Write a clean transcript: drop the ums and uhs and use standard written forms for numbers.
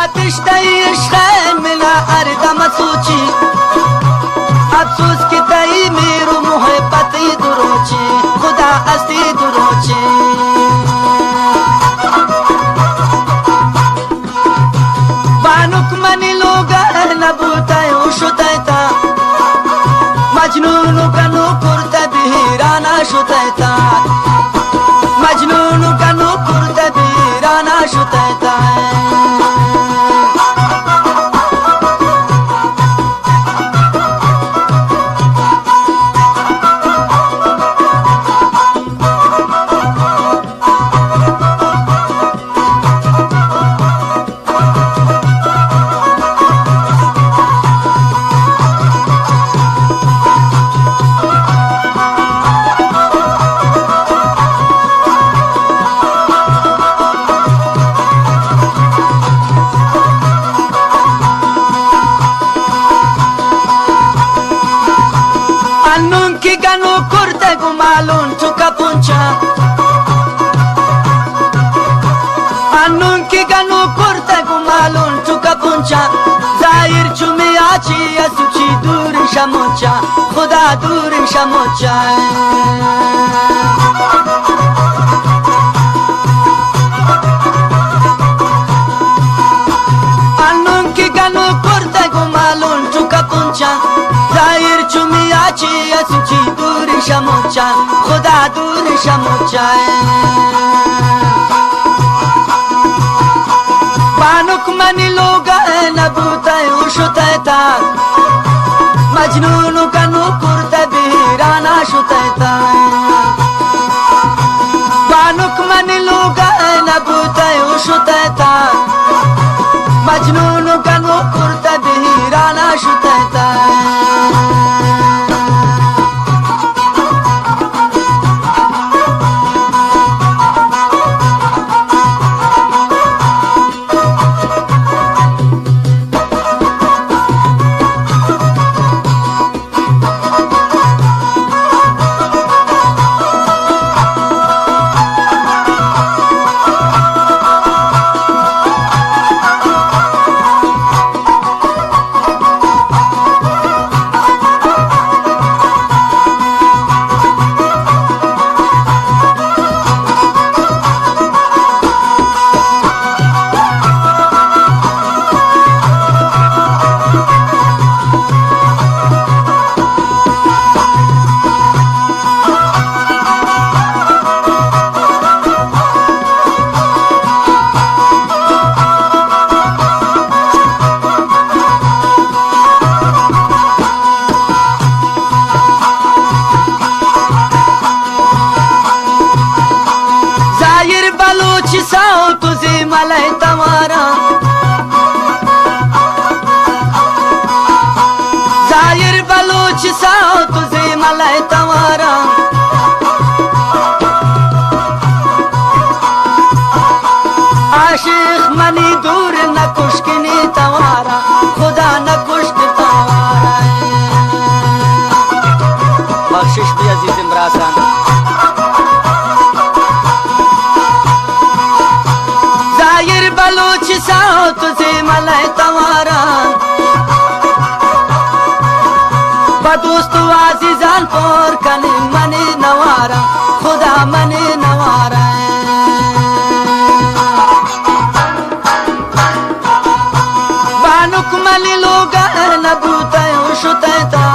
آتش تایی عشق ملا اردم سوچی افسوس که تایی میرو محبتی دروچی خدا استی دروچی بانوک منی لوگا نبوتای وشوتای تا مجنونو کنو کرتا بیرانا شوتای تا مجنونو کنو کرتا بیرانا شوتای تا malun chuka puncha annun ki ganu kurta gu malun chuka puncha zair chumi achi asuchi dur shamocha khuda dur shamocha annun ki ganu kurta gu malun chuka puncha zair chumi achi asuchi shamocha khuda dur shamocha banuk mani loga nabutay ushutay ta majnunu kanu kurta birana shutay ta banuk mani loga nabutay ushutay ta majnunu kanu kurta birana shutay ta malay tamara zair baloch sao tuze malay tamara आशिक मनी दूर न कुश्कनी तवारा खुदा न कुश्क तवारा बख्शिश भी अजीज इमरान बलोच साओ तुझे मलय तवारा बदोस्तु आजीजान पर कने मने नवारा खुदा मने नवारा बानुक मली लोगा नबूतय उशुतय ता